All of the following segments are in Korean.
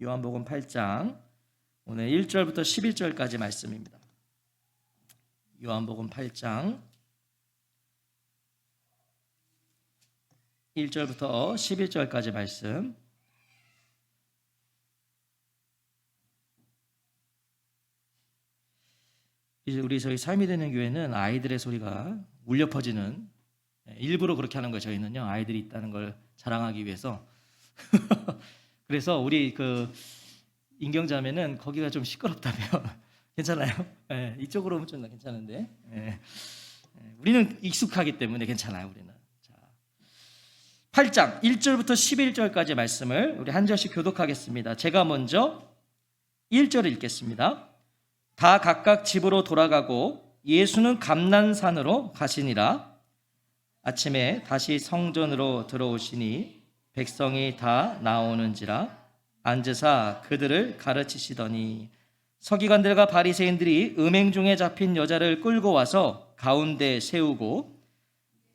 요한복음 8장 오늘 1절부터 11절까지 말씀입니다. 요한복음 8장 1절부터 11절까지 말씀. 이제 우리 저희 삶이 되는 교회는 아이들의 소리가 울려 퍼지는, 일부러 그렇게 하는 거예요. 저희는요, 아이들이 있다는 걸 자랑하기 위해서. 그래서 우리 인경자매는 거기가 좀 시끄럽다며. 괜찮아요? 네, 이쪽으로 오면 좀 괜찮은데. 네. 우리는 익숙하기 때문에 괜찮아요. 우리는. 자, 8장 1절부터 11절까지 말씀을 우리 한 절씩 교독하겠습니다. 제가 먼저 1절을 읽겠습니다. 다 각각 집으로 돌아가고 예수는 감난산으로 가시니라. 아침에 다시 성전으로 들어오시니 백성이 다 나오는지라. 앉으사 그들을 가르치시더니 서기관들과 바리새인들이 음행 중에 잡힌 여자를 끌고 와서 가운데 세우고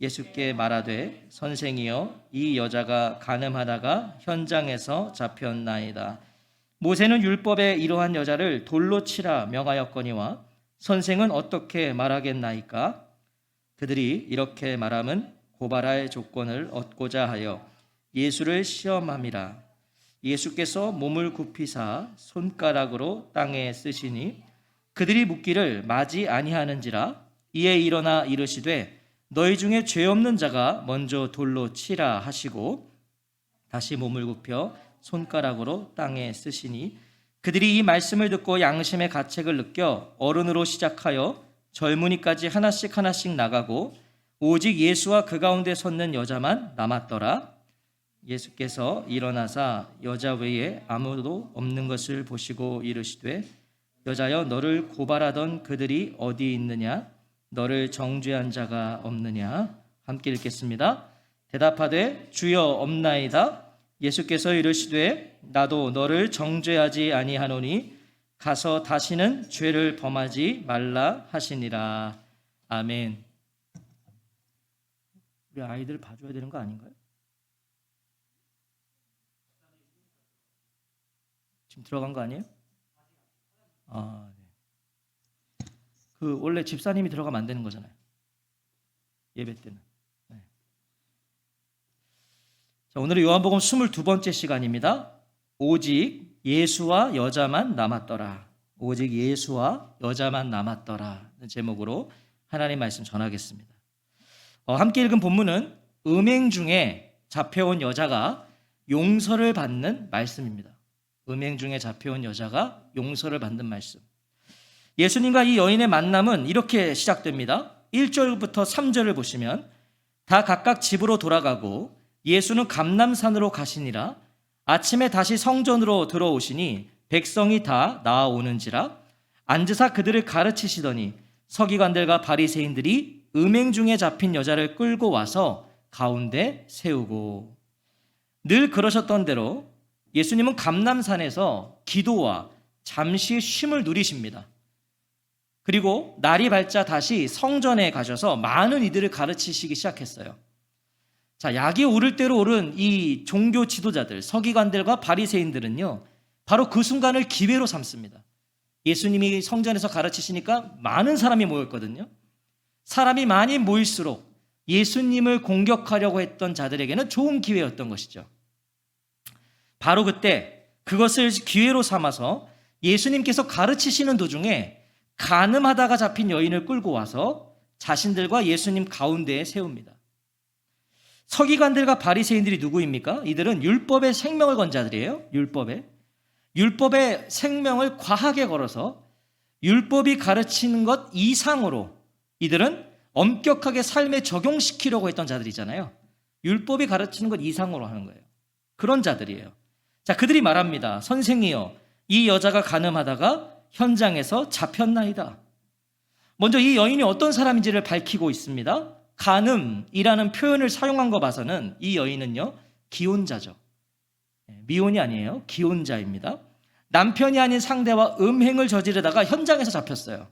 예수께 말하되 선생이여 이 여자가 간음하다가 현장에서 잡혔나이다. 모세는 율법에 이러한 여자를 돌로 치라 명하였거니와 선생은 어떻게 말하겠나이까? 그들이 이렇게 말함은 고발할 조건을 얻고자 하여 예수를 시험함이라. 예수께서 몸을 굽히사 손가락으로 땅에 쓰시니 그들이 묻기를 마지 아니하는지라. 이에 일어나 이르시되 너희 중에 죄 없는 자가 먼저 돌로 치라 하시고 다시 몸을 굽혀 손가락으로 땅에 쓰시니 그들이 이 말씀을 듣고 양심의 가책을 느껴 어른으로 시작하여 젊은이까지 하나씩 나가고 오직 예수와 그 가운데 섰는 여자만 남았더라. 예수께서 일어나사 여자 외에 아무도 없는 것을 보시고 이르시되 여자여 너를 고발하던 그들이 어디 있느냐? 너를 정죄한 자가 없느냐? 함께 읽겠습니다. 대답하되 주여 없나이다. 예수께서 이르시되 나도 너를 정죄하지 아니하노니 가서 다시는 죄를 범하지 말라 하시니라. 아멘. 우리 아이들 봐줘야 되는 거 아닌가요? 지금 들어간 거 아니에요? 네. 원래 집사님이 들어가면 안 되는 거잖아요. 예배 때는. 네. 자, 오늘은 요한복음 22번째 시간입니다. 오직 예수와 여자만 남았더라. 오직 예수와 여자만 남았더라. 제목으로 하나님 말씀 전하겠습니다. 함께 읽은 본문은 음행 중에 잡혀온 여자가 용서를 받는 말씀입니다. 음행 중에 잡혀온 여자가 용서를 받는 말씀. 예수님과 이 여인의 만남은 이렇게 시작됩니다. 1절부터 3절을 보시면 다 각각 집으로 돌아가고 예수는 감람산으로 가시니라. 아침에 다시 성전으로 들어오시니 백성이 다 나아오는지라. 앉으사 그들을 가르치시더니 서기관들과 바리새인들이 음행 중에 잡힌 여자를 끌고 와서 가운데 세우고. 늘 그러셨던 대로 예수님은 감람산에서 기도와 잠시 쉼을 누리십니다. 그리고 날이 밝자 다시 성전에 가셔서 많은 이들을 가르치시기 시작했어요. 자, 약이 오를 대로 오른 이 종교 지도자들, 서기관들과 바리새인들은요, 바로 그 순간을 기회로 삼습니다. 예수님이 성전에서 가르치시니까 많은 사람이 모였거든요. 사람이 많이 모일수록 예수님을 공격하려고 했던 자들에게는 좋은 기회였던 것이죠. 바로 그때 그것을 기회로 삼아서 예수님께서 가르치시는 도중에 간음하다가 잡힌 여인을 끌고 와서 자신들과 예수님 가운데에 세웁니다. 서기관들과 바리새인들이 누구입니까? 이들은 율법의 생명을 건 자들이에요. 율법의 생명을 과하게 걸어서 율법이 가르치는 것 이상으로 이들은 엄격하게 삶에 적용시키려고 했던 자들이잖아요. 율법이 가르치는 것 이상으로 하는 거예요. 그런 자들이에요. 자, 그들이 말합니다. 선생이여, 이 여자가 간음하다가 현장에서 잡혔나이다. 먼저 이 여인이 어떤 사람인지를 밝히고 있습니다. 간음이라는 표현을 사용한 거 봐서는 이 여인은요, 기혼자죠. 미혼이 아니에요. 기혼자입니다. 남편이 아닌 상대와 음행을 저지르다가 현장에서 잡혔어요.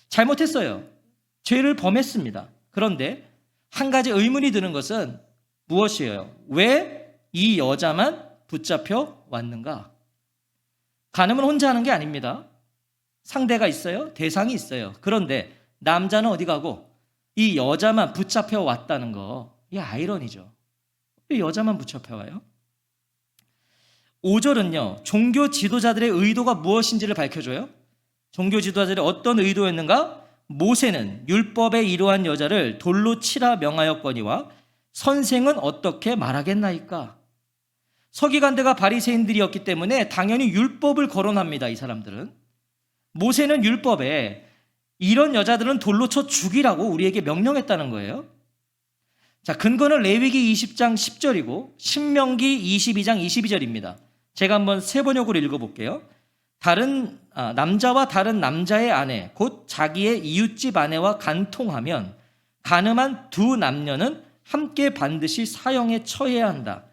잘못했어요. 죄를 범했습니다. 그런데 한 가지 의문이 드는 것은 무엇이에요? 왜 이 여자만 붙잡혀 왔는가? 간음은 혼자 하는 게 아닙니다. 상대가 있어요. 대상이 있어요. 그런데 남자는 어디 가고 이 여자만 붙잡혀 왔다는 거, 이게 아이러니죠. 왜 여자만 붙잡혀 와요? 5절은요. 종교 지도자들의 의도가 무엇인지를 밝혀줘요. 종교 지도자들이 어떤 의도였는가? 모세는 율법에 이러한 여자를 돌로 치라 명하였거니와 선생은 어떻게 말하겠나이까? 서기관들과 바리새인들이었기 때문에 당연히 율법을 거론합니다. 이 사람들은. 모세는 율법에 이런 여자들은 돌로 쳐 죽이라고 우리에게 명령했다는 거예요. 자, 근거는 레위기 20장 10절이고 신명기 22장 22절입니다. 제가 한번 세 번역으로 읽어볼게요. 남자와 다른 남자의 아내 곧 자기의 이웃집 아내와 간통하면 간음한 두 남녀는 함께 반드시 사형에 처해야 한다.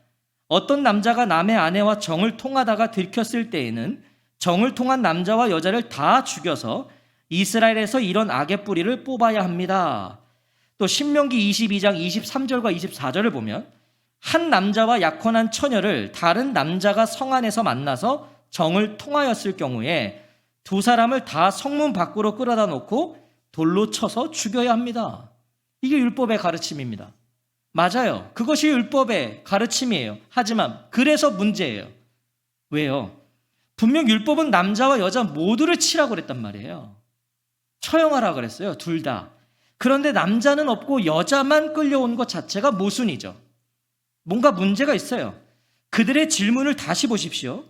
어떤 남자가 남의 아내와 정을 통하다가 들켰을 때에는 정을 통한 남자와 여자를 다 죽여서 이스라엘에서 이런 악의 뿌리를 뽑아야 합니다. 또 신명기 22장 23절과 24절을 보면 한 남자와 약혼한 처녀를 다른 남자가 성 안에서 만나서 정을 통하였을 경우에 두 사람을 다 성문 밖으로 끌어다 놓고 돌로 쳐서 죽여야 합니다. 이게 율법의 가르침입니다. 맞아요. 그것이 율법의 가르침이에요. 하지만 그래서 문제예요. 왜요? 분명 율법은 남자와 여자 모두를 치라고 그랬단 말이에요. 처형하라 그랬어요. 둘 다. 그런데 남자는 없고 여자만 끌려온 것 자체가 모순이죠. 뭔가 문제가 있어요. 그들의 질문을 다시 보십시오.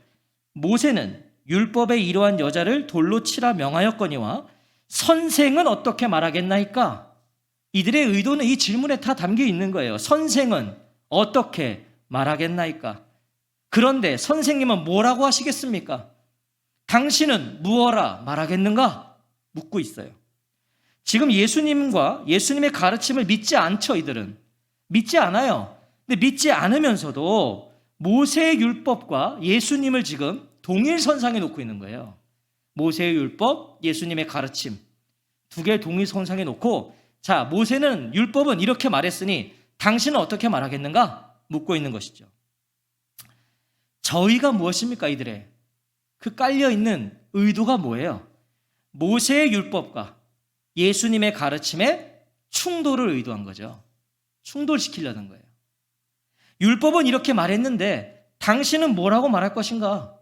모세는 율법에 이러한 여자를 돌로 치라 명하였거니와 선생은 어떻게 말하겠나이까? 이들의 의도는 이 질문에 다 담겨 있는 거예요. 선생은 어떻게 말하겠나이까? 그런데 선생님은 뭐라고 하시겠습니까? 당신은 무엇라 말하겠는가? 묻고 있어요. 지금 예수님과 예수님의 가르침을 믿지 않죠, 이들은. 믿지 않아요. 근데 믿지 않으면서도 모세의 율법과 예수님을 지금 동일선상에 놓고 있는 거예요. 모세의 율법, 예수님의 가르침 두 개 동일선상에 놓고 자, 모세는 율법은 이렇게 말했으니 당신은 어떻게 말하겠는가? 묻고 있는 것이죠. 저희가 무엇입니까, 이들의? 그 깔려있는 의도가 뭐예요? 모세의 율법과 예수님의 가르침에 충돌을 의도한 거죠. 충돌시키려는 거예요. 율법은 이렇게 말했는데 당신은 뭐라고 말할 것인가?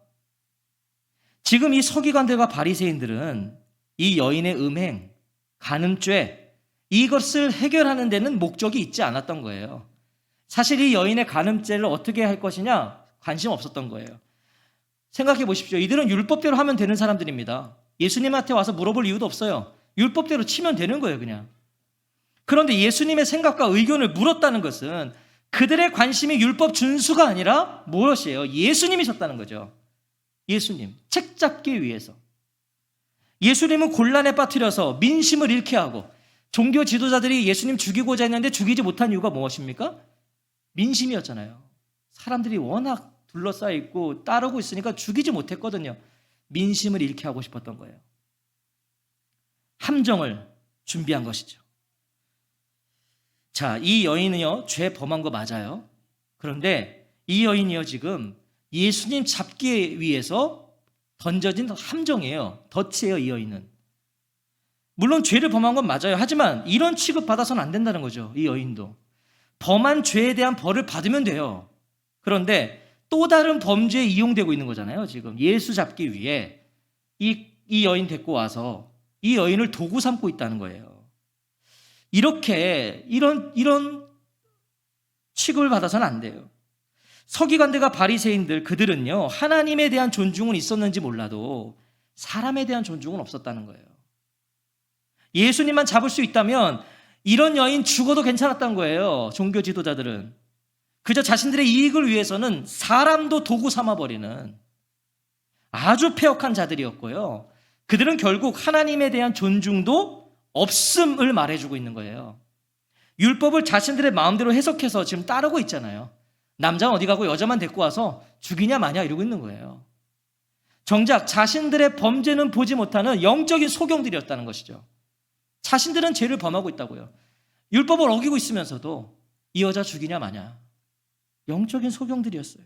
지금 이 서기관들과 바리새인들은 이 여인의 음행, 간음죄 이것을 해결하는 데는 목적이 있지 않았던 거예요. 사실 이 여인의 간음죄를 어떻게 할 것이냐 관심 없었던 거예요. 생각해 보십시오. 이들은 율법대로 하면 되는 사람들입니다. 예수님한테 와서 물어볼 이유도 없어요. 율법대로 치면 되는 거예요, 그냥. 그런데 예수님의 생각과 의견을 물었다는 것은 그들의 관심이 율법 준수가 아니라 무엇이에요? 예수님이셨다는 거죠. 예수님, 책 잡기 위해서. 예수님은 곤란에 빠뜨려서 민심을 잃게 하고 종교 지도자들이 예수님 죽이고자 했는데 죽이지 못한 이유가 무엇입니까? 민심이었잖아요. 사람들이 워낙 둘러싸여 있고 따르고 있으니까 죽이지 못했거든요. 민심을 잃게 하고 싶었던 거예요. 함정을 준비한 것이죠. 자, 이 여인은요, 죄 범한 거 맞아요. 그런데 이 여인이요, 지금 예수님 잡기 위해서 던져진 함정이에요. 덫이에요, 이 여인은. 물론 죄를 범한 건 맞아요. 하지만 이런 취급 받아서는 안 된다는 거죠. 이 여인도. 범한 죄에 대한 벌을 받으면 돼요. 그런데 또 다른 범죄에 이용되고 있는 거잖아요. 지금 예수 잡기 위해 이 여인 데리고 와서 이 여인을 도구 삼고 있다는 거예요. 이런 취급을 받아서는 안 돼요. 서기관들과 바리새인들 그들은요, 하나님에 대한 존중은 있었는지 몰라도 사람에 대한 존중은 없었다는 거예요. 예수님만 잡을 수 있다면 이런 여인 죽어도 괜찮았던 거예요. 종교 지도자들은 그저 자신들의 이익을 위해서는 사람도 도구 삼아버리는 아주 패역한 자들이었고요. 그들은 결국 하나님에 대한 존중도 없음을 말해주고 있는 거예요. 율법을 자신들의 마음대로 해석해서 지금 따르고 있잖아요. 남자는 어디 가고 여자만 데리고 와서 죽이냐 마냐 이러고 있는 거예요. 정작 자신들의 범죄는 보지 못하는 영적인 소경들이었다는 것이죠. 자신들은 죄를 범하고 있다고요. 율법을 어기고 있으면서도 이 여자 죽이냐 마냐. 영적인 소경들이었어요.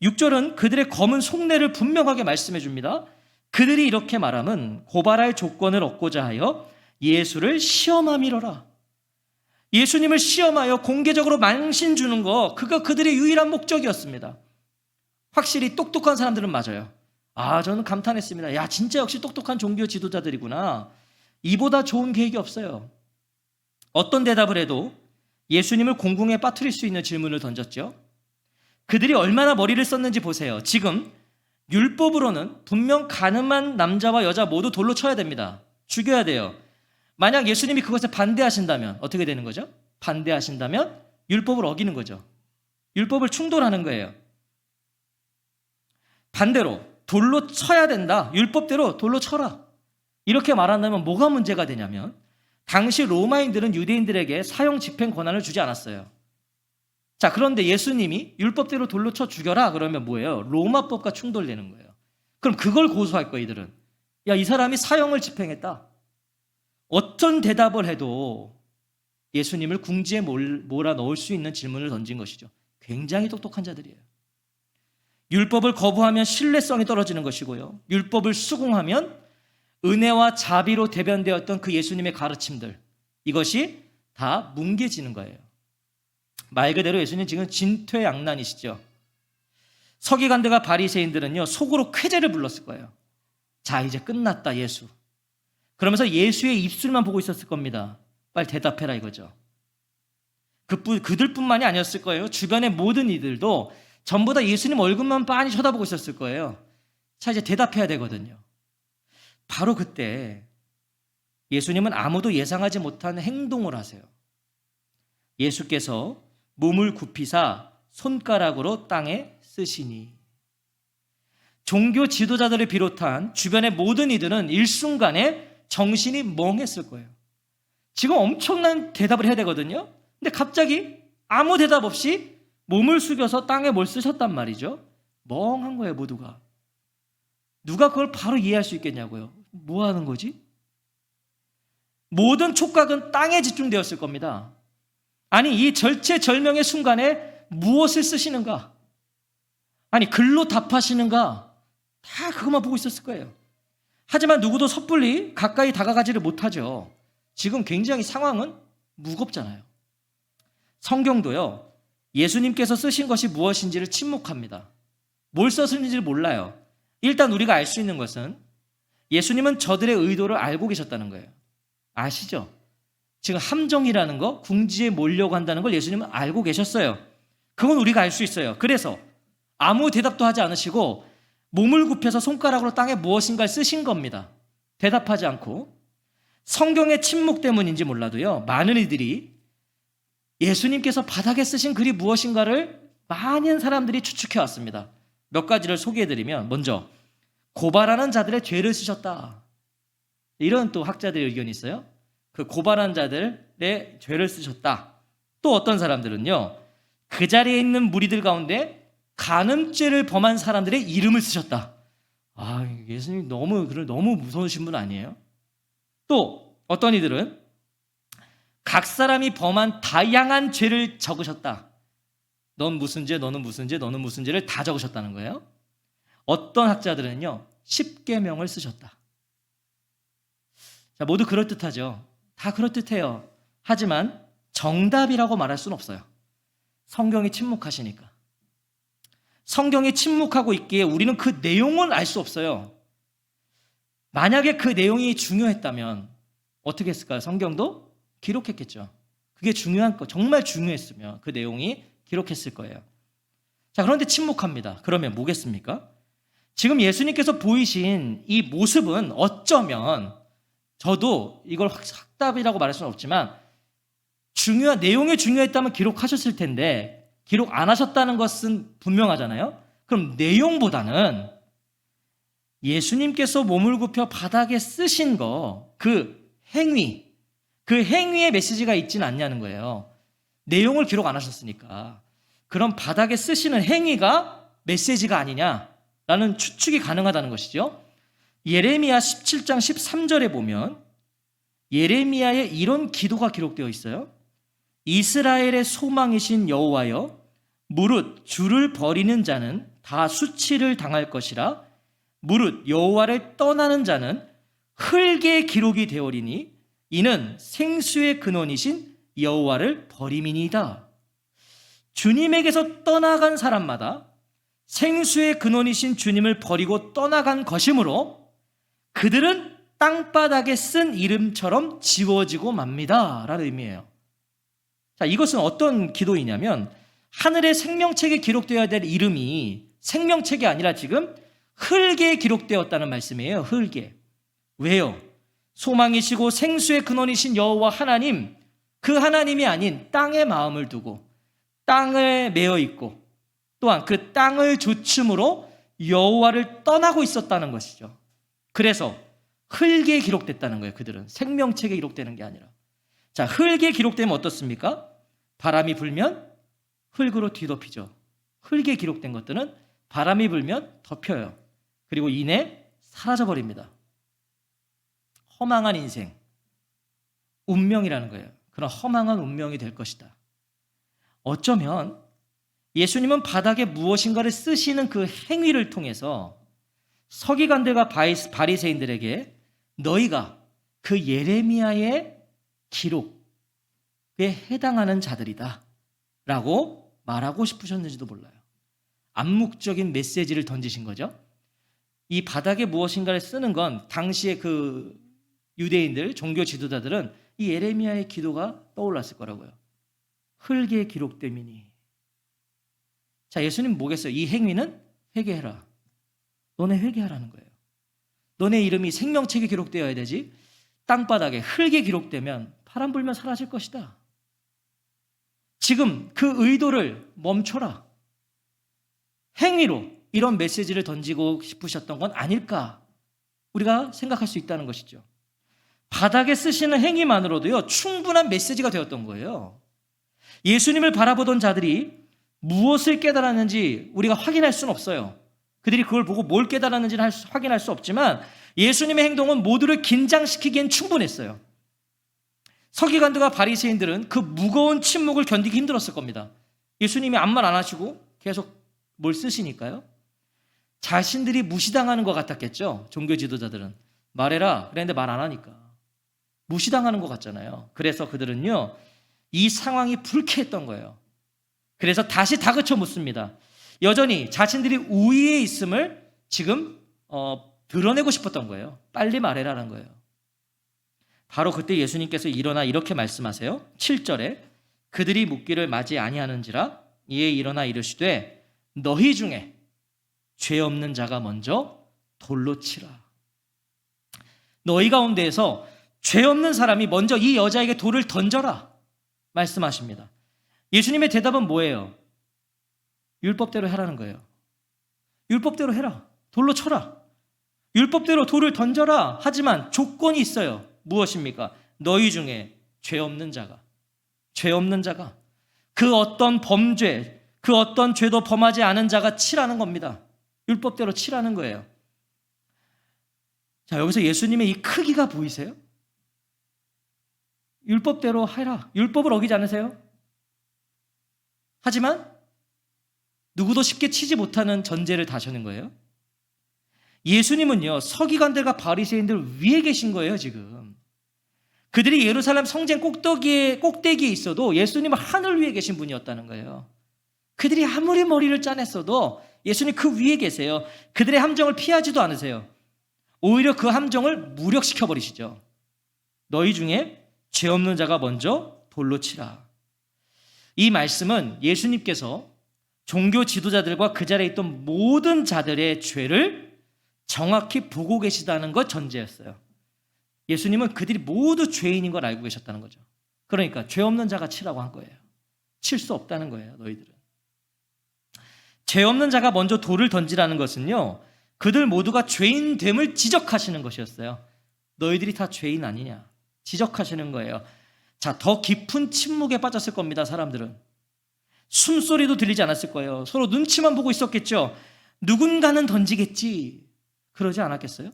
6절은 그들의 검은 속내를 분명하게 말씀해 줍니다. 그들이 이렇게 말함은 고발할 조건을 얻고자 하여 예수를 시험함이로라. 예수님을 시험하여 공개적으로 망신 주는 거, 그가 그들의 유일한 목적이었습니다. 확실히 똑똑한 사람들은 맞아요. 저는 감탄했습니다. 야, 진짜 역시 똑똑한 종교 지도자들이구나. 이보다 좋은 계획이 없어요. 어떤 대답을 해도 예수님을 공궁에 빠뜨릴 수 있는 질문을 던졌죠. 그들이 얼마나 머리를 썼는지 보세요. 지금 율법으로는 분명 가늠한 남자와 여자 모두 돌로 쳐야 됩니다. 죽여야 돼요. 만약 예수님이 그것에 반대하신다면 어떻게 되는 거죠? 반대하신다면 율법을 어기는 거죠. 율법을 충돌하는 거예요. 반대로 돌로 쳐야 된다. 율법대로 돌로 쳐라. 이렇게 말한다면 뭐가 문제가 되냐면, 당시 로마인들은 유대인들에게 사형 집행 권한을 주지 않았어요. 자, 그런데 예수님이 율법대로 돌로 쳐 죽여라 그러면 뭐예요? 로마법과 충돌되는 거예요. 그럼 그걸 고소할 거예요, 이들은. 야, 이 사람이 사형을 집행했다. 어떤 대답을 해도 예수님을 궁지에 몰아넣을 수 있는 질문을 던진 것이죠. 굉장히 똑똑한 자들이에요. 율법을 거부하면 신뢰성이 떨어지는 것이고요. 율법을 수긍하면 은혜와 자비로 대변되었던 그 예수님의 가르침들, 이것이 다 뭉개지는 거예요. 말 그대로 예수님 지금 진퇴양난이시죠. 서기관들과 바리새인들은요, 속으로 쾌재를 불렀을 거예요. 자, 이제 끝났다, 예수. 그러면서 예수의 입술만 보고 있었을 겁니다. 빨리 대답해라 이거죠. 그들뿐만이 아니었을 거예요. 주변의 모든 이들도 전부 다 예수님 얼굴만 빤히 쳐다보고 있었을 거예요. 자, 이제 대답해야 되거든요. 바로 그때 예수님은 아무도 예상하지 못한 행동을 하세요. 예수께서 몸을 굽히사 손가락으로 땅에 쓰시니. 종교 지도자들을 비롯한 주변의 모든 이들은 일순간에 정신이 멍했을 거예요. 지금 엄청난 대답을 해야 되거든요. 근데 갑자기 아무 대답 없이 몸을 숙여서 땅에 뭘 쓰셨단 말이죠. 멍한 거예요, 모두가. 누가 그걸 바로 이해할 수 있겠냐고요. 뭐 하는 거지? 모든 촉각은 땅에 집중되었을 겁니다. 아니, 이 절체절명의 순간에 무엇을 쓰시는가? 아니, 글로 답하시는가? 다 그것만 보고 있었을 거예요. 하지만 누구도 섣불리 가까이 다가가지를 못하죠. 지금 굉장히 상황은 무겁잖아요. 성경도요, 예수님께서 쓰신 것이 무엇인지를 침묵합니다. 뭘 썼는지를 몰라요. 일단 우리가 알 수 있는 것은 예수님은 저들의 의도를 알고 계셨다는 거예요. 아시죠? 지금 함정이라는 거, 궁지에 몰려고 한다는 걸 예수님은 알고 계셨어요. 그건 우리가 알 수 있어요. 그래서 아무 대답도 하지 않으시고 몸을 굽혀서 손가락으로 땅에 무엇인가를 쓰신 겁니다. 대답하지 않고. 성경의 침묵 때문인지 몰라도요, 많은 이들이 예수님께서 바닥에 쓰신 글이 무엇인가를 많은 사람들이 추측해 왔습니다. 몇 가지를 소개해드리면, 먼저 고발하는 자들의 죄를 쓰셨다. 이런 또 학자들의 의견이 있어요. 그 고발한 자들의 죄를 쓰셨다. 또 어떤 사람들은요, 그 자리에 있는 무리들 가운데 간음죄를 범한 사람들의 이름을 쓰셨다. 예수님 너무 무서우신 분 아니에요? 또 어떤 이들은 각 사람이 범한 다양한 죄를 적으셨다. 넌 무슨 죄, 너는 무슨 죄, 너는 무슨 죄를 다 적으셨다는 거예요. 어떤 학자들은요, 10계명을 쓰셨다. 자, 모두 그럴듯하죠. 다 그럴듯해요. 하지만 정답이라고 말할 수는 없어요. 성경이 침묵하시니까. 성경이 침묵하고 있기에 우리는 그 내용을 알 수 없어요. 만약에 그 내용이 중요했다면 어떻게 했을까요? 성경도 기록했겠죠. 그게 중요한 거, 정말 중요했으면 그 내용이 기록했을 거예요. 자, 그런데 침묵합니다. 그러면 뭐겠습니까? 지금 예수님께서 보이신 이 모습은 어쩌면, 저도 이걸 확답이라고 말할 수는 없지만, 내용이 중요했다면 기록하셨을 텐데 기록 안 하셨다는 것은 분명하잖아요. 그럼 내용보다는 예수님께서 몸을 굽혀 바닥에 쓰신 거, 그 행위의 메시지가 있지는 않냐는 거예요. 내용을 기록 안 하셨으니까. 그럼 바닥에 쓰시는 행위가 메시지가 아니냐라는 추측이 가능하다는 것이죠. 예레미야 17장 13절에 보면 예레미야의 이런 기도가 기록되어 있어요. 이스라엘의 소망이신 여호와여, 무릇 주를 버리는 자는 다 수치를 당할 것이라. 무릇 여호와를 떠나는 자는 흙의 기록이 되오리니 이는 생수의 근원이신 여호와를 버림이니이다. 주님에게서 떠나간 사람마다 생수의 근원이신 주님을 버리고 떠나간 것이므로 그들은 땅바닥에 쓴 이름처럼 지워지고 맙니다 라는 의미예요. 자, 이것은 어떤 기도이냐면 하늘의 생명책에 기록되어야 될 이름이 생명책이 아니라 지금 흙에 기록되었다는 말씀이에요. 흙에. 왜요? 소망이시고 생수의 근원이신 여호와 하나님, 그 하나님이 아닌 땅에 마음을 두고 땅에 매여 있고 또한 그 땅을 조춤으로 여호와를 떠나고 있었다는 것이죠. 그래서 흙에 기록됐다는 거예요. 그들은 생명책에 기록되는 게 아니라. 자, 흙에 기록되면 어떻습니까? 바람이 불면 흙으로 뒤덮이죠. 흙에 기록된 것들은 바람이 불면 덮여요. 그리고 이내 사라져버립니다. 허망한 인생, 운명이라는 거예요. 그런 허망한 운명이 될 것이다. 어쩌면 예수님은 바닥에 무엇인가를 쓰시는 그 행위를 통해서 서기관들과 바리새인들에게 너희가 그 예레미야의 기록에 해당하는 자들이다 라고 말하고 싶으셨는지도 몰라요. 암묵적인 메시지를 던지신 거죠. 이 바닥에 무엇인가를 쓰는 건 당시에 그 유대인들, 종교 지도자들은 이 예레미야의 기도가 떠올랐을 거라고요. 흙에 기록됨이니. 자, 예수님 뭐겠어요? 이 행위는 회개해라. 너네 회개하라는 거예요. 너네 이름이 생명책에 기록되어야 되지 땅바닥에 흙에 기록되면 바람 불면 사라질 것이다. 지금 그 의도를 멈춰라. 행위로 이런 메시지를 던지고 싶으셨던 건 아닐까 우리가 생각할 수 있다는 것이죠. 바닥에 쓰시는 행위만으로도요 충분한 메시지가 되었던 거예요. 예수님을 바라보던 자들이 무엇을 깨달았는지 우리가 확인할 수는 없어요. 그들이 그걸 보고 뭘 깨달았는지는 확인할 수 없지만 예수님의 행동은 모두를 긴장시키기엔 충분했어요. 서기관들과 바리새인들은 그 무거운 침묵을 견디기 힘들었을 겁니다. 예수님이 아무 말 안 하시고 계속 뭘 쓰시니까요. 자신들이 무시당하는 것 같았겠죠. 종교 지도자들은 말해라 그랬는데 말 안 하니까 무시당하는 것 같잖아요. 그래서 그들은요 이 상황이 불쾌했던 거예요. 그래서 다시 다그쳐 묻습니다. 여전히 자신들이 우위에 있음을 지금 드러내고 싶었던 거예요. 빨리 말해라는 거예요. 바로 그때 예수님께서 일어나 이렇게 말씀하세요. 7절에 그들이 묻기를 맞이 아니하는지라 이에 일어나 이르시되 너희 중에 죄 없는 자가 먼저 돌로 치라. 너희 가운데에서 죄 없는 사람이 먼저 이 여자에게 돌을 던져라 말씀하십니다. 예수님의 대답은 뭐예요? 율법대로 해라는 거예요. 율법대로 해라. 돌로 쳐라. 율법대로 돌을 던져라. 하지만 조건이 있어요. 무엇입니까? 너희 중에 죄 없는 자가 그 어떤 범죄, 그 어떤 죄도 범하지 않은 자가 치라는 겁니다. 율법대로 치라는 거예요. 자, 여기서 예수님의 이 크기가 보이세요? 율법대로 해라. 율법을 어기지 않으세요? 하지만 누구도 쉽게 치지 못하는 전제를 다시는 거예요. 예수님은요 서기관들과 바리새인들 위에 계신 거예요. 지금 그들이 예루살렘 성전 꼭대기에 있어도 예수님은 하늘 위에 계신 분이었다는 거예요. 그들이 아무리 머리를 짜냈어도 예수님 그 위에 계세요. 그들의 함정을 피하지도 않으세요. 오히려 그 함정을 무력시켜버리시죠. 너희 중에 죄 없는 자가 먼저 돌로 치라. 이 말씀은 예수님께서 종교 지도자들과 그 자리에 있던 모든 자들의 죄를 정확히 보고 계시다는 것 전제였어요. 예수님은 그들이 모두 죄인인 걸 알고 계셨다는 거죠. 그러니까 죄 없는 자가 치라고 한 거예요. 칠 수 없다는 거예요. 너희들은. 죄 없는 자가 먼저 돌을 던지라는 것은요 그들 모두가 죄인됨을 지적하시는 것이었어요. 너희들이 다 죄인 아니냐 지적하시는 거예요. 자, 더 깊은 침묵에 빠졌을 겁니다. 사람들은 숨소리도 들리지 않았을 거예요. 서로 눈치만 보고 있었겠죠. 누군가는 던지겠지 그러지 않았겠어요?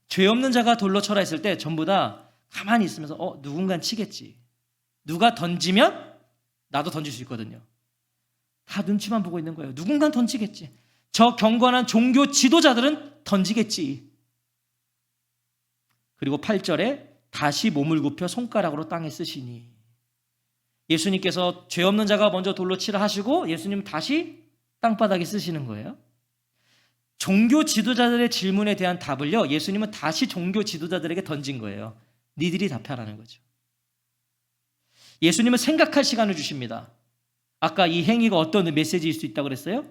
죄 없는 자가 돌로 쳐라 했을 때 전부 다 가만히 있으면서 누군가는 치겠지. 누가 던지면 나도 던질 수 있거든요. 다 눈치만 보고 있는 거예요. 누군간 던지겠지. 저 경건한 종교 지도자들은 던지겠지. 그리고 8절에 다시 몸을 굽혀 손가락으로 땅에 쓰시니, 예수님께서 죄 없는 자가 먼저 돌로 치라 하시고 예수님은 다시 땅바닥에 쓰시는 거예요. 종교 지도자들의 질문에 대한 답을요, 예수님은 다시 종교 지도자들에게 던진 거예요. 니들이 답하라는 거죠. 예수님은 생각할 시간을 주십니다. 아까 이 행위가 어떤 메시지일 수 있다고 그랬어요?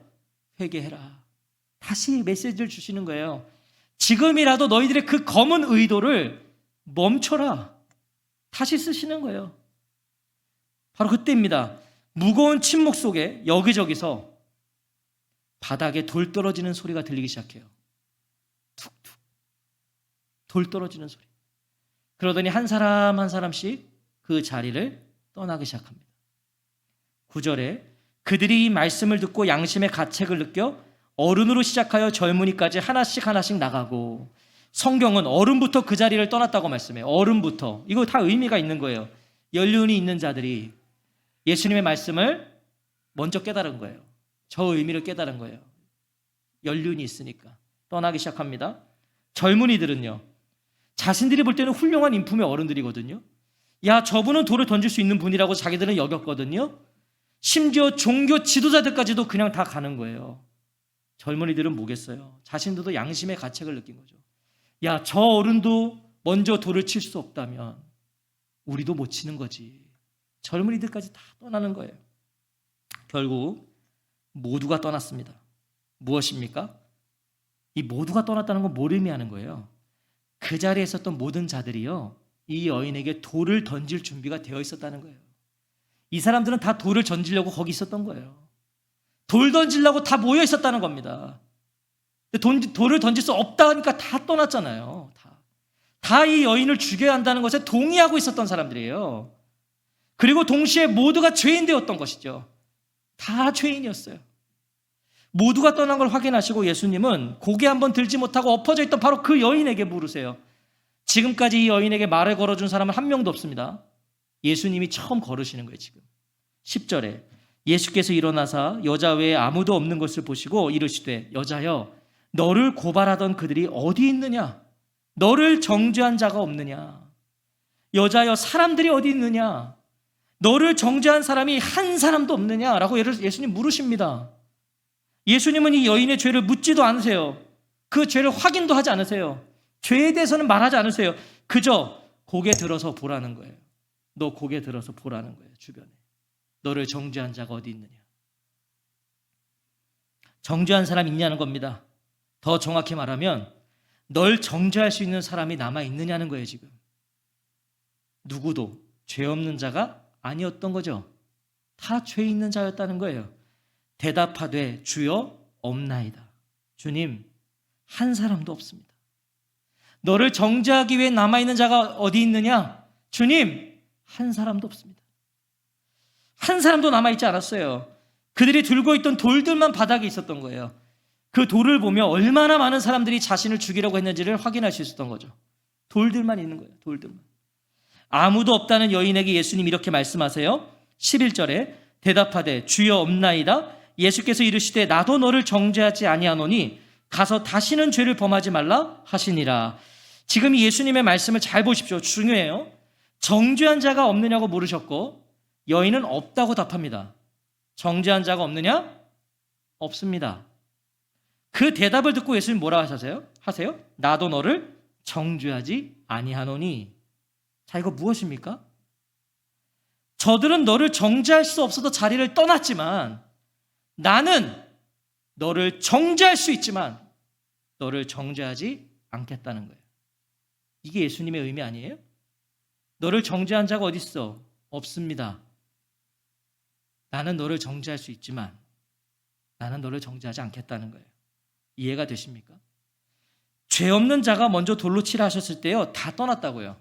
회개해라. 다시 메시지를 주시는 거예요. 지금이라도 너희들의 그 검은 의도를 멈춰라. 다시 쓰시는 거예요. 바로 그때입니다. 무거운 침묵 속에 여기저기서 바닥에 돌 떨어지는 소리가 들리기 시작해요. 툭툭. 돌 떨어지는 소리. 그러더니 한 사람 한 사람씩 그 자리를 떠나기 시작합니다. 9절에 그들이 이 말씀을 듣고 양심의 가책을 느껴 어른으로 시작하여 젊은이까지 하나씩 하나씩 나가고, 성경은 어른부터 그 자리를 떠났다고 말씀해요. 어른부터. 이거 다 의미가 있는 거예요. 연륜이 있는 자들이 예수님의 말씀을 먼저 깨달은 거예요. 저 의미를 깨달은 거예요. 연륜이 있으니까 떠나기 시작합니다. 젊은이들은요, 자신들이 볼 때는 훌륭한 인품의 어른들이거든요. 야, 저분은 돌을 던질 수 있는 분이라고 자기들은 여겼거든요. 심지어 종교 지도자들까지도 그냥 다 가는 거예요. 젊은이들은 뭐겠어요? 자신들도 양심의 가책을 느낀 거죠. 야, 저 어른도 먼저 돌을 칠 수 없다면 우리도 못 치는 거지. 젊은이들까지 다 떠나는 거예요. 결국 모두가 떠났습니다. 무엇입니까? 이 모두가 떠났다는 건 뭘 의미하는 거예요? 그 자리에 있었던 모든 자들이요, 이 여인에게 돌을 던질 준비가 되어 있었다는 거예요. 이 사람들은 다 돌을 던지려고 거기 있었던 거예요. 돌 던지려고 다 모여 있었다는 겁니다. 돌을 던질 수 없다니까 다 떠났잖아요. 다 이 여인을 죽여야 한다는 것에 동의하고 있었던 사람들이에요. 그리고 동시에 모두가 죄인 되었던 것이죠. 다 죄인이었어요. 모두가 떠난 걸 확인하시고 예수님은 고개 한번 들지 못하고 엎어져 있던 바로 그 여인에게 물으세요. 지금까지 이 여인에게 말을 걸어준 사람은 한 명도 없습니다. 예수님이 처음 걸으시는 거예요. 지금 10절에 예수께서 일어나사 여자 외에 아무도 없는 것을 보시고 이르시되, 여자여, 너를 고발하던 그들이 어디 있느냐? 너를 정죄한 자가 없느냐? 여자여, 사람들이 어디 있느냐? 너를 정죄한 사람이 한 사람도 없느냐라고 예수님 물으십니다. 예수님은 이 여인의 죄를 묻지도 않으세요. 그 죄를 확인도 하지 않으세요. 죄에 대해서는 말하지 않으세요. 그저 고개 들어서 보라는 거예요. 너 고개 들어서 보라는 거예요. 주변에 너를 정죄한 자가 어디 있느냐? 정죄한 사람 있냐는 겁니다. 더 정확히 말하면 널 정죄할 수 있는 사람이 남아 있느냐는 거예요. 지금 누구도 죄 없는 자가 아니었던 거죠. 다 죄 있는 자였다는 거예요. 대답하되 주여, 없나이다. 주님, 한 사람도 없습니다. 너를 정죄하기 위해 남아있는 자가 어디 있느냐? 주님, 한 사람도 없습니다. 한 사람도 남아있지 않았어요. 그들이 들고 있던 돌들만 바닥에 있었던 거예요. 그 돌을 보며 얼마나 많은 사람들이 자신을 죽이려고 했는지를 확인할 수 있었던 거죠. 돌들만 있는 거예요. 돌들만. 아무도 없다는 여인에게 예수님 이렇게 말씀하세요. 11절에 대답하되 주여, 없나이다. 예수께서 이르시되 나도 너를 정죄하지 아니하노니 가서 다시는 죄를 범하지 말라 하시니라. 지금 이 예수님의 말씀을 잘 보십시오. 중요해요. 정죄한 자가 없느냐고 물으셨고 여인은 없다고 답합니다. 정죄한 자가 없느냐? 없습니다. 그 대답을 듣고 예수님 뭐라 하세요? 나도 너를 정죄하지 아니하노니. 자, 이거 무엇입니까? 저들은 너를 정죄할 수 없어서 자리를 떠났지만 나는 너를 정죄할 수 있지만 너를 정죄하지 않겠다는 거예요. 이게 예수님의 의미 아니에요? 너를 정죄한 자가 어디 있어? 없습니다. 나는 너를 정죄할 수 있지만 나는 너를 정죄하지 않겠다는 거예요. 이해가 되십니까? 죄 없는 자가 먼저 돌로 치라 하셨을 때요, 다 떠났다고요.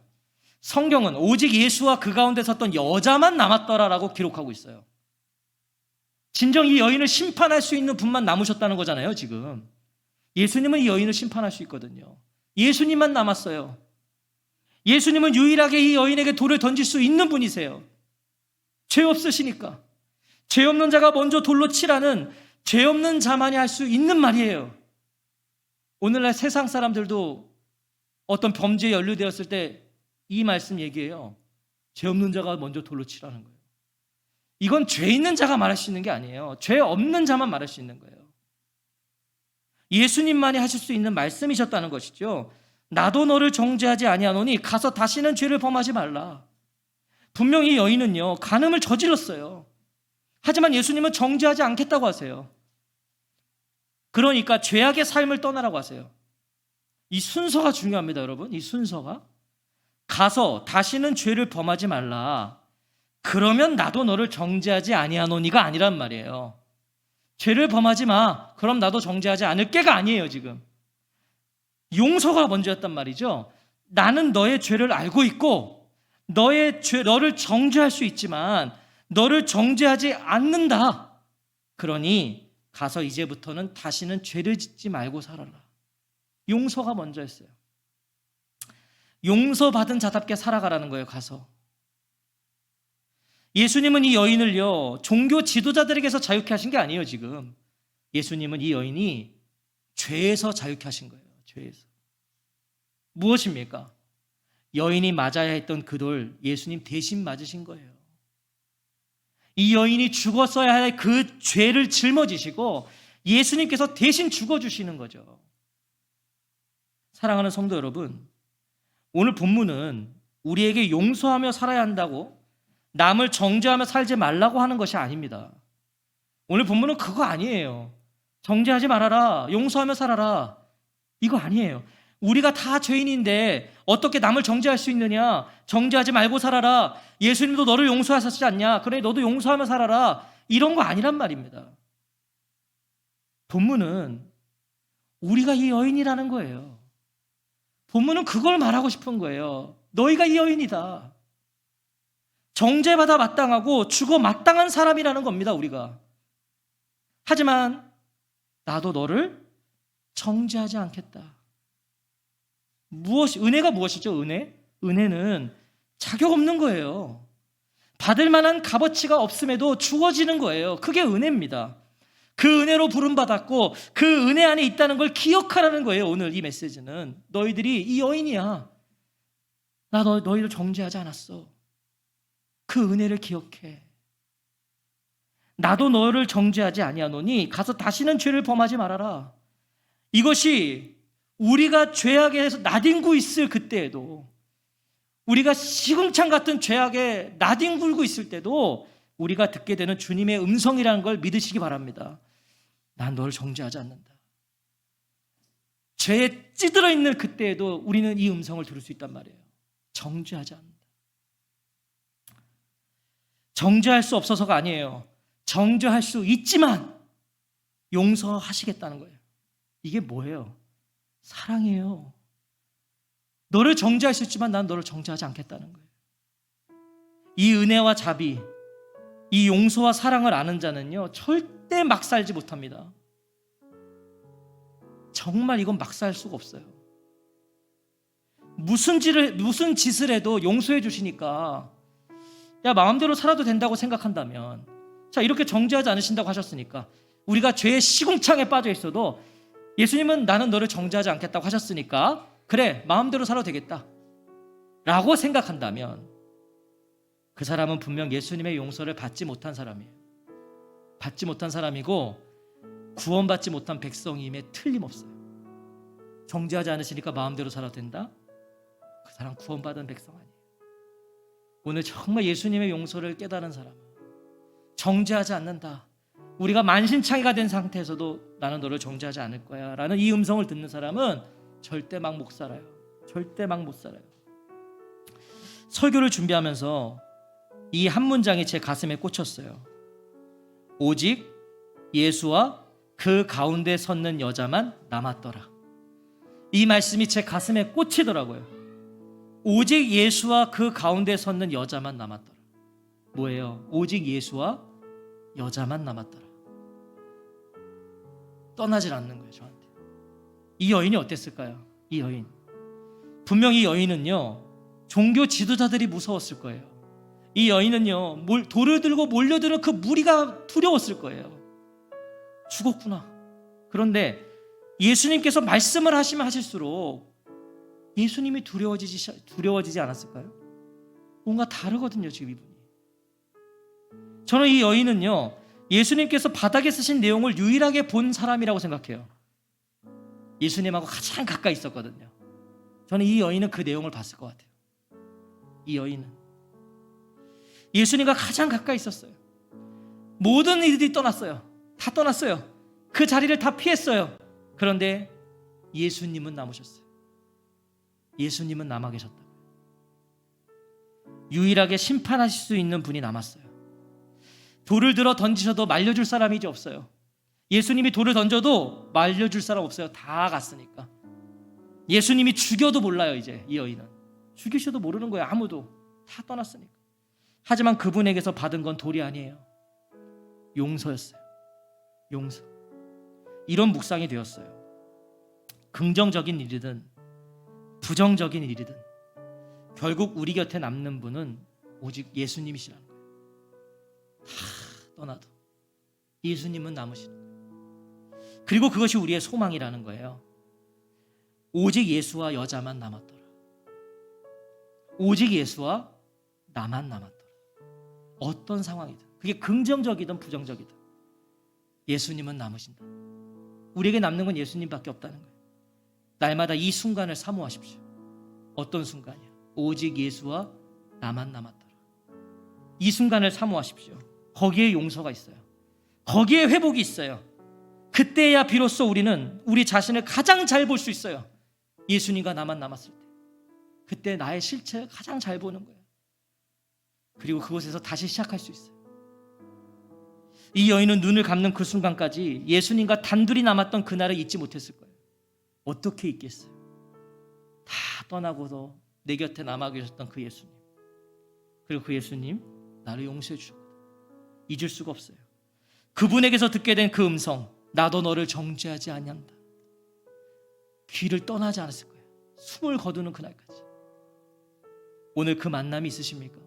성경은 오직 예수와 그 가운데 섰던 여자만 남았더라라고 기록하고 있어요. 진정 이 여인을 심판할 수 있는 분만 남으셨다는 거잖아요. 지금 예수님은 이 여인을 심판할 수 있거든요. 예수님만 남았어요. 예수님은 유일하게 이 여인에게 돌을 던질 수 있는 분이세요. 죄 없으시니까. 죄 없는 자가 먼저 돌로 치라는 죄 없는 자만이 할 수 있는 말이에요. 오늘날 세상 사람들도 어떤 범죄에 연루되었을 때 이 말씀 얘기해요. 죄 없는 자가 먼저 돌로 치라는 거예요. 이건 죄 있는 자가 말할 수 있는 게 아니에요. 죄 없는 자만 말할 수 있는 거예요. 예수님만이 하실 수 있는 말씀이셨다는 것이죠. 나도 너를 정죄하지 아니하노니 가서 다시는 죄를 범하지 말라. 분명히 이 여인은요, 간음을 저질렀어요. 하지만 예수님은 정죄하지 않겠다고 하세요. 그러니까 죄악의 삶을 떠나라고 하세요. 이 순서가 중요합니다, 여러분. 이 순서가. 가서 다시는 죄를 범하지 말라. 그러면 나도 너를 정죄하지 아니하노니가 아니란 말이에요. 죄를 범하지 마. 그럼 나도 정죄하지 않을게가 아니에요, 지금. 용서가 먼저였단 말이죠. 나는 너의 죄를 알고 있고 너를 정죄할 수 있지만 너를 정죄하지 않는다. 그러니 가서 이제부터는 다시는 죄를 짓지 말고 살아라. 용서가 먼저였어요. 용서받은 자답게 살아가라는 거예요, 가서. 예수님은 이 여인을요, 종교 지도자들에게서 자유케 하신 게 아니에요, 지금. 예수님은 이 여인이 죄에서 자유케 하신 거예요, 죄에서. 무엇입니까? 여인이 맞아야 했던 그 돌, 예수님 대신 맞으신 거예요. 이 여인이 죽었어야 할 그 죄를 짊어지시고 예수님께서 대신 죽어주시는 거죠. 사랑하는 성도 여러분, 오늘 본문은 우리에게 용서하며 살아야 한다고, 남을 정죄하며 살지 말라고 하는 것이 아닙니다. 오늘 본문은 그거 아니에요. 정죄하지 말아라, 용서하며 살아라, 이거 아니에요. 우리가 다 죄인인데 어떻게 남을 정죄할 수 있느냐, 정죄하지 말고 살아라, 예수님도 너를 용서하셨지 않냐, 그래 너도 용서하며 살아라, 이런 거 아니란 말입니다. 본문은 우리가 이 여인이라는 거예요. 본문은 그걸 말하고 싶은 거예요. 너희가 이 여인이다. 정죄받아 마땅하고 죽어 마땅한 사람이라는 겁니다, 우리가. 하지만 나도 너를 정죄하지 않겠다. 은혜가 무엇이죠? 은혜는 자격 없는 거예요. 받을 만한 값어치가 없음에도 주어지는 거예요. 그게 은혜입니다. 그 은혜로 부름받았고 그 은혜 안에 있다는 걸 기억하라는 거예요. 오늘 이 메시지는 너희들이 이 여인이야. 나 너희를 정죄하지 않았어. 그 은혜를 기억해. 나도 너를 정죄하지 아니하노니 가서 다시는 죄를 범하지 말아라. 이것이 우리가 죄악에서 나뒹굴고 있을 그때에도, 우리가 시궁창 같은 죄악에 나뒹굴고 있을 때도 우리가 듣게 되는 주님의 음성이라는 걸 믿으시기 바랍니다. 난 너를 정죄하지 않는다. 죄에 찌들어 있는 그때에도 우리는 이 음성을 들을 수 있단 말이에요. 정죄하지 않는다. 정죄할 수 없어서가 아니에요. 정죄할 수 있지만 용서하시겠다는 거예요. 이게 뭐예요? 사랑이에요. 너를 정죄할 수 있지만 난 너를 정죄하지 않겠다는 거예요. 이 은혜와 자비, 이 용서와 사랑을 아는 자는요, 절대 막 살지 못합니다. 정말 이건 막 살 수가 없어요. 무슨 짓을 해도 용서해 주시니까, 야, 마음대로 살아도 된다고 생각한다면, 자, 이렇게 정죄하지 않으신다고 하셨으니까, 우리가 죄의 시궁창에 빠져 있어도 예수님은 나는 너를 정죄하지 않겠다고 하셨으니까, 그래, 마음대로 살아도 되겠다 라고 생각한다면 그 사람은 분명 예수님의 용서를 받지 못한 사람이에요. 받지 못한 사람이고 구원받지 못한 백성임에 틀림없어요. 정죄하지 않으시니까 마음대로 살아도 된다? 그 사람 구원받은 백성 아니에요. 오늘 정말 예수님의 용서를 깨달은 사람은 정죄하지 않는다. 우리가 만신창이가 된 상태에서도 나는 너를 정죄하지 않을 거야 라는 이 음성을 듣는 사람은 절대 막 못 살아요. 절대 막 못 살아요. 설교를 준비하면서 이 한 문장이 제 가슴에 꽂혔어요. 오직 예수와 그 가운데 섰는 여자만 남았더라. 이 말씀이 제 가슴에 꽂히더라고요. 오직 예수와 그 가운데 섰는 여자만 남았더라. 뭐예요? 오직 예수와 여자만 남았더라. 떠나질 않는 거예요, 저한테. 이 여인이 어땠을까요? 이 여인, 분명히 이 여인은요, 종교 지도자들이 무서웠을 거예요. 이 여인은요, 돌을 들고 몰려드는 그 무리가 두려웠을 거예요. 죽었구나. 그런데 예수님께서 말씀을 하시면 하실수록 예수님이 두려워지지 않았을까요? 뭔가 다르거든요, 지금 이분이. 저는 이 여인은요, 예수님께서 바닥에 쓰신 내용을 유일하게 본 사람이라고 생각해요. 예수님하고 가장 가까이 있었거든요. 저는 이 여인은 그 내용을 봤을 것 같아요. 이 여인은 예수님과 가장 가까이 있었어요. 모든 이들이 떠났어요. 다 떠났어요. 그 자리를 다 피했어요. 그런데 예수님은 남으셨어요. 예수님은 남아 계셨다고요. 유일하게 심판하실 수 있는 분이 남았어요. 돌을 들어 던지셔도 말려줄 사람이 이제 없어요. 예수님이 돌을 던져도 말려줄 사람 없어요. 다 갔으니까. 예수님이 죽여도 몰라요. 이제 이 여인은 죽이셔도 모르는 거예요. 아무도. 다 떠났으니까. 하지만 그분에게서 받은 건 돌이 아니에요. 용서였어요. 용서. 이런 묵상이 되었어요. 긍정적인 일이든 부정적인 일이든 결국 우리 곁에 남는 분은 오직 예수님이시라는 거예요. 다 떠나도 예수님은 남으시는 거예요. 그리고 그것이 우리의 소망이라는 거예요. 오직 예수와 여자만 남았더라. 오직 예수와 나만 남았더라. 어떤 상황이든, 그게 긍정적이든 부정적이든 예수님은 남으신다. 우리에게 남는 건 예수님밖에 없다는 거예요. 날마다 이 순간을 사모하십시오. 어떤 순간이야? 오직 예수와 나만 남았더라. 이 순간을 사모하십시오. 거기에 용서가 있어요. 거기에 회복이 있어요. 그때야 비로소 우리는 우리 자신을 가장 잘 볼 수 있어요. 예수님과 나만 남았을 때. 그때 나의 실체를 가장 잘 보는 거예요. 그리고 그곳에서 다시 시작할 수 있어요. 이 여인은 눈을 감는 그 순간까지 예수님과 단둘이 남았던 그날을 잊지 못했을 거예요. 어떻게 잊겠어요? 다 떠나고도 내 곁에 남아 계셨던 그 예수님. 그리고 그 예수님 나를 용서해 주셨거든. 잊을 수가 없어요. 그분에게서 듣게 된 그 음성, 나도 너를 정죄하지 아니한다. 귀를 떠나지 않았을 거예요. 숨을 거두는 그날까지. 오늘 그 만남이 있으십니까?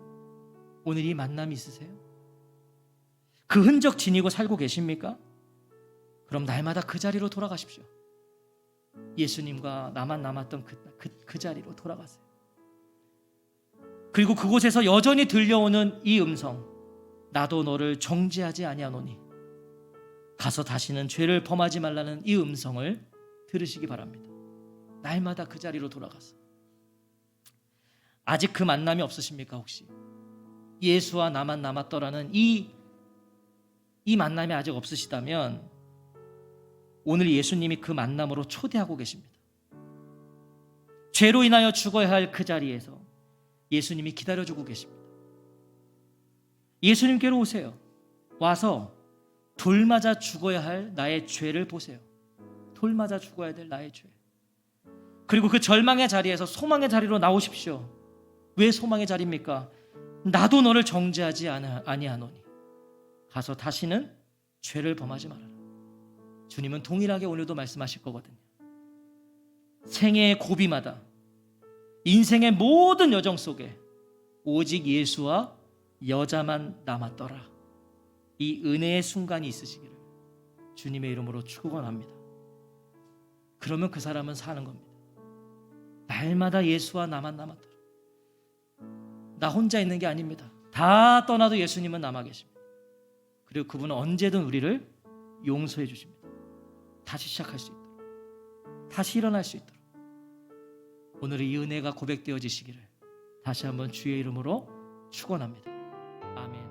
오늘 이 만남이 있으세요? 그 흔적 지니고 살고 계십니까? 그럼 날마다 그 자리로 돌아가십시오. 예수님과 나만 남았던 그 자리로 돌아가세요. 그리고 그곳에서 여전히 들려오는 이 음성, 나도 너를 정죄하지 아니하노니, 가서 다시는 죄를 범하지 말라는 이 음성을 들으시기 바랍니다. 날마다 그 자리로 돌아가서. 아직 그 만남이 없으십니까? 혹시 예수와 나만 남았더라는 이 만남이 아직 없으시다면 오늘 예수님이 그 만남으로 초대하고 계십니다. 죄로 인하여 죽어야 할 그 자리에서 예수님이 기다려주고 계십니다. 예수님께로 오세요. 와서 돌 맞아 죽어야 할 나의 죄를 보세요. 돌 맞아 죽어야 될 나의 죄. 그리고 그 절망의 자리에서 소망의 자리로 나오십시오. 왜 소망의 자리입니까? 나도 너를 정죄하지 아니하노니, 가서 다시는 죄를 범하지 말아라. 주님은 동일하게 오늘도 말씀하실 거거든요. 생애의 고비마다, 인생의 모든 여정 속에 오직 예수와 여자만 남았더라. 이 은혜의 순간이 있으시기를 주님의 이름으로 축원합니다. 그러면 그 사람은 사는 겁니다. 날마다 예수와 나만 남았더라. 나 혼자 있는 게 아닙니다. 다 떠나도 예수님은 남아 계십니다. 그리고 그분은 언제든 우리를 용서해 주십니다. 다시 시작할 수 있도록, 다시 일어날 수 있도록. 오늘 이 은혜가 고백되어지시기를 다시 한번 주의 이름으로 축원합니다. 아멘.